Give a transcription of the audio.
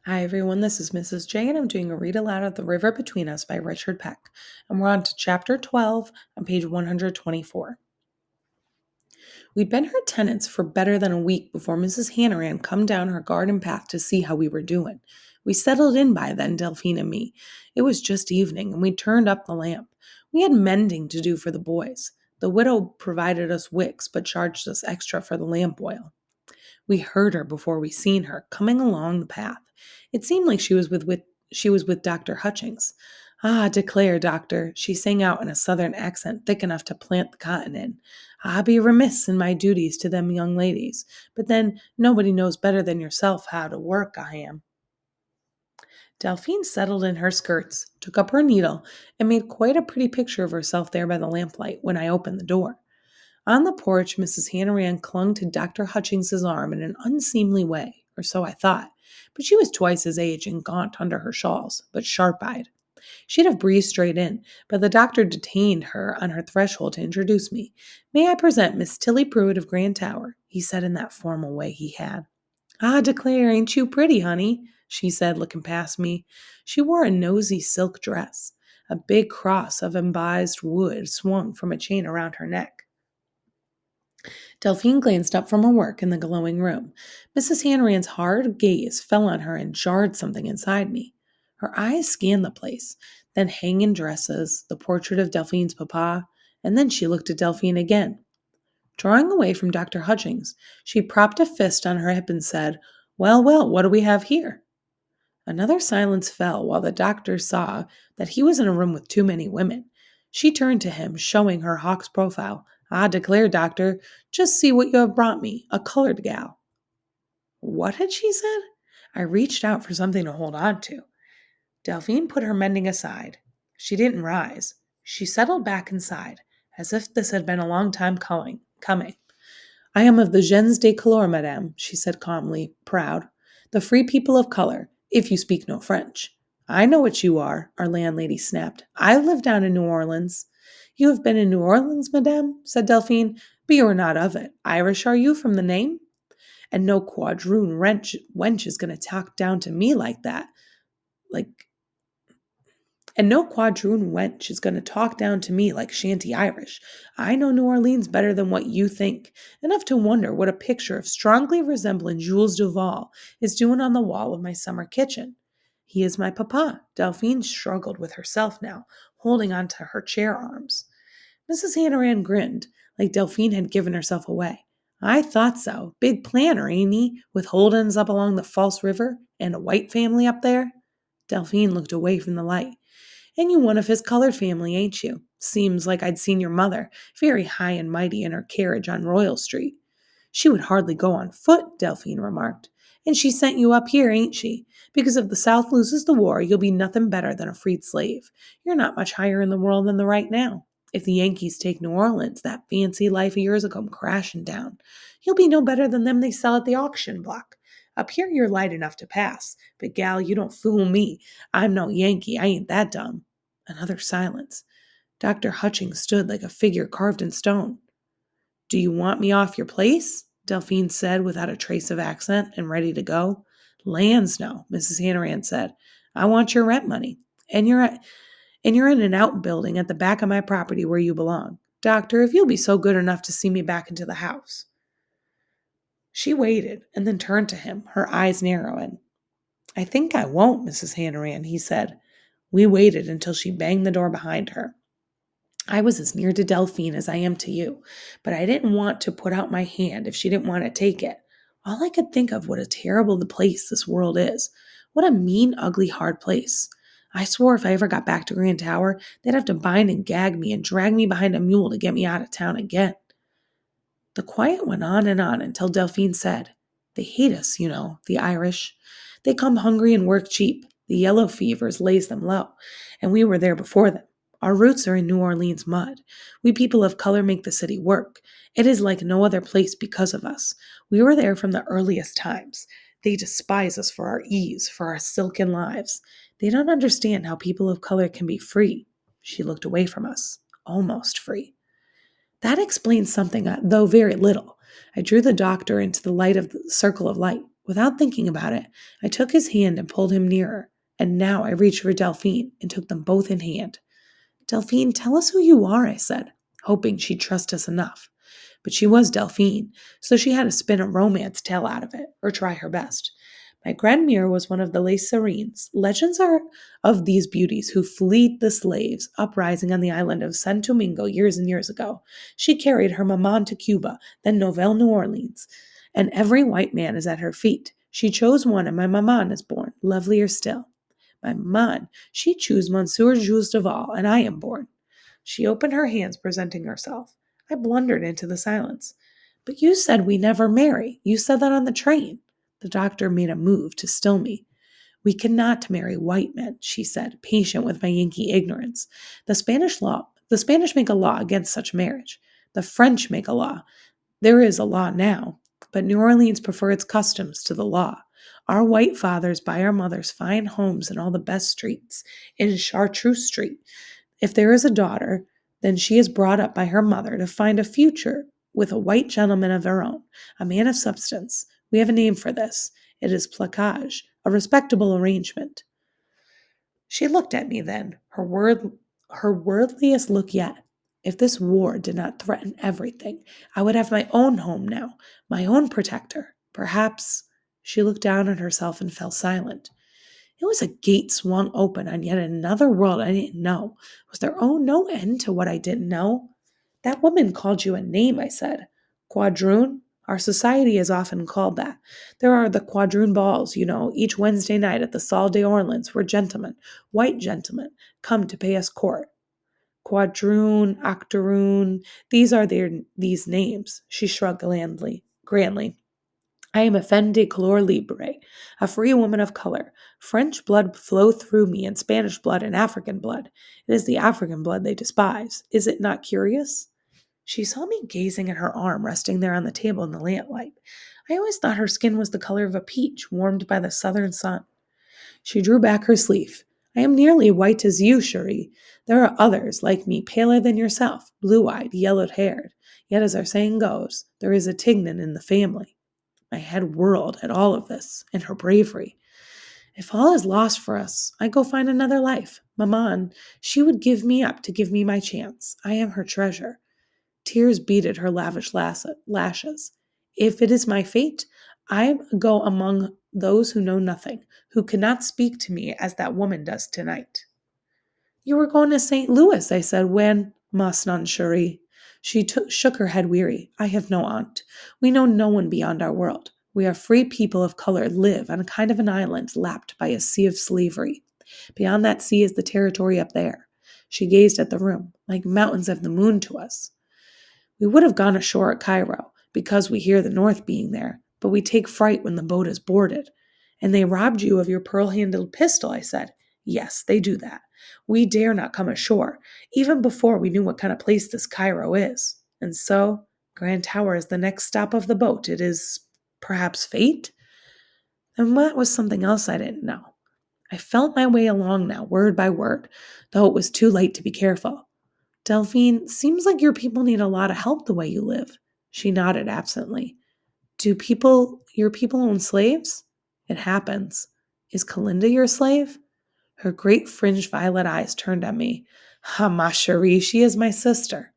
Hi everyone, this is Mrs. J, and I'm doing a read aloud of The River Between Us by Richard Peck. And we're on to chapter 12 on page 124. We'd been her tenants for better than a week before Mrs. Hannaran come down her garden path to see how we were doing. We settled in by then, Delphine and me. It was just evening, and we turned up the lamp. We had mending to do for the boys. The widow provided us wicks, but charged us extra for the lamp oil. We heard her before we seen her, coming along the path. It seemed like she was with Dr. Hutchings. "Ah, declare, doctor," she sang out in a southern accent thick enough to plant the cotton in. "I be remiss in my duties to them young ladies, but then nobody knows better than yourself how to work I am." Delphine settled in her skirts, took up her needle, and made quite a pretty picture of herself there by the lamplight when I opened the door. On the porch, Mrs. Hannaran clung to Dr. Hutchings's arm in an unseemly way, or so I thought, but she was twice his age and gaunt under her shawls, but sharp-eyed. She'd have breezed straight in, but the doctor detained her on her threshold to introduce me. "May I present Miss Tilly Pruitt of Grand Tower?" he said in that formal way he had. "Ah, declare, ain't you pretty, honey?" she said, looking past me. She wore a nosy silk dress. A big cross of embossed wood swung from a chain around her neck. Delphine glanced up from her work in the glowing room. Mrs. Hanrahan's hard gaze fell on her and jarred something inside me. Her eyes scanned the place, then hanging dresses, the portrait of Delphine's papa, and then she looked at Delphine again. Drawing away from Dr. Hutchings, she propped a fist on her hip and said, "Well, well, what do we have here?" Another silence fell while the doctor saw that he was in a room with too many women. She turned to him, showing her hawk's profile. "I declare, doctor, just see what you have brought me, a colored gal." What had she said? I reached out for something to hold on to. Delphine put her mending aside. She didn't rise. She settled back inside, as if this had been a long time coming. "I am of the gens de couleur, madame," she said calmly, proud. "The free people of color, if you speak no French." "I know what you are," our landlady snapped. "I live down in New Orleans." "You have been in New Orleans, madame?" said Delphine. "But you are not of it. Irish are you from the name? And no quadroon wench is going to talk down to me like that. Like And no quadroon wench is going to talk down to me like shanty Irish. I know New Orleans better than what you think, enough to wonder what a picture of strongly resembling Jules Duval is doing on the wall of my summer kitchen. He is my papa." Delphine struggled with herself now, holding on to her chair arms. Mrs. Hannaran grinned, like Delphine had given herself away. "I thought so. Big planner, ain't he? With holdings up along the False River and a white family up there?" Delphine looked away from the light. "And you one of his colored family, ain't you? Seems like I'd seen your mother, very high and mighty in her carriage on Royal Street." "She would hardly go on foot," Delphine remarked. "And she sent you up here, ain't she? Because if the South loses the war, you'll be nothing better than a freed slave. You're not much higher in the world than the right now. If the Yankees take New Orleans, that fancy life of yours will come crashing down. You'll be no better than them they sell at the auction block. Up here you're light enough to pass, but gal, you don't fool me. I'm no Yankee. I ain't that dumb." Another silence. Dr. Hutchings stood like a figure carved in stone. "Do you want me off your place?" Delphine said without a trace of accent and ready to go. "Lands no," Mrs. Hannaran said. "I want your rent money. And you're in an outbuilding at the back of my property where you belong. Doctor, if you'll be so good enough to see me back into the house." She waited and then turned to him, her eyes narrowing. "I think I won't, Mrs. Hannaran," he said. We waited until she banged the door behind her. I was as near to Delphine as I am to you, but I didn't want to put out my hand if she didn't want to take it. All I could think of what a terrible the place this world is. What a mean, ugly, hard place. I swore if I ever got back to Grand Tower, they'd have to bind and gag me and drag me behind a mule to get me out of town again. The quiet went on and on until Delphine said, "They hate us, you know, the Irish. They come hungry and work cheap. The yellow fevers lays them low, and we were there before them. Our roots are in New Orleans mud. We people of color make the city work. It is like no other place because of us. We were there from the earliest times. They despise us for our ease, for our silken lives. They don't understand how people of color can be free." She looked away from us, almost free. That explains something, though very little. I drew the doctor into the light of the circle of light. Without thinking about it, I took his hand and pulled him nearer, and now I reached for Delphine and took them both in hand. Delphine, tell us who you are, I said, hoping she'd trust us enough. But she was Delphine, so she had to spin a romance tale out of it, or try her best. My grandmère was one of the Les Serines. Legends are of these beauties who fleed the slaves uprising on the island of San Domingo years and years ago. She carried her maman to Cuba, then Nouvelle New Orleans, and every white man is at her feet. She chose one, and my maman is born, lovelier still. My maman, she chose Monsieur Jules Duval, and I am born. She opened her hands, presenting herself. I blundered into the silence. But you said we never marry. You said that on the train. The doctor made a move to still me. We cannot marry white men, she said, patient with my Yankee ignorance. The Spanish make a law against such marriage. The French make a law. There is a law now, but New Orleans prefer its customs to the law. Our white fathers buy our mothers fine homes in all the best streets, in Chartreuse Street. If there is a daughter, then she is brought up by her mother to find a future with a white gentleman of her own, a man of substance. We have a name for this. It is placage, a respectable arrangement. She looked at me then, her worldliest look yet. If this war did not threaten everything, I would have my own home now, my own protector. Perhaps she looked down at herself and fell silent. It was a gate swung open on yet another world I didn't know. Was there no end to what I didn't know? That woman called you a name, I said. Quadroon? Our society is often called that. There are the quadroon balls, each Wednesday night at the Salle d'Orleans, where gentlemen, white gentlemen, come to pay us court. Quadroon, octoroon, these names, she shrugged grandly. I am a femme de couleur libre, a free woman of color. French blood flow through me, and Spanish blood and African blood. It is the African blood they despise. Is it not curious? She saw me gazing at her arm resting there on the table in the lamplight. I always thought her skin was the color of a peach warmed by the southern sun. She drew back her sleeve. I am nearly white as you, Cherie. There are others like me, paler than yourself, blue-eyed, yellow-haired. Yet, as our saying goes, there is a Tignon in the family. My head whirled at all of this and her bravery. If all is lost for us, I go find another life. Maman, she would give me up to give me my chance. I am her treasure. Tears beaded her lavish lashes. If it is my fate, I go among those who know nothing, who cannot speak to me as that woman does tonight. You were going to St. Louis, I said, when? Mas non Cherie. She shook her head weary. I have no aunt. We know no one beyond our world. We are free people of color, live on a kind of an island lapped by a sea of slavery. Beyond that sea is the territory up there. She gazed at the room, like mountains of the moon to us. We would have gone ashore at Cairo, because we hear the North being there, but we take fright when the boat is boarded. And they robbed you of your pearl-handled pistol, I said. Yes, they do that. We dare not come ashore, even before we knew what kind of place this Cairo is. And so, Grand Tower is the next stop of the boat. It is, perhaps, fate? And that was something else I didn't know. I felt my way along now, word by word, though it was too late to be careful. Delphine, seems like your people need a lot of help the way you live. She nodded absently. Do your people own slaves? It happens. Is Kalinda your slave? Her great fringed violet eyes turned on me. Ah, ma chérie, she is my sister.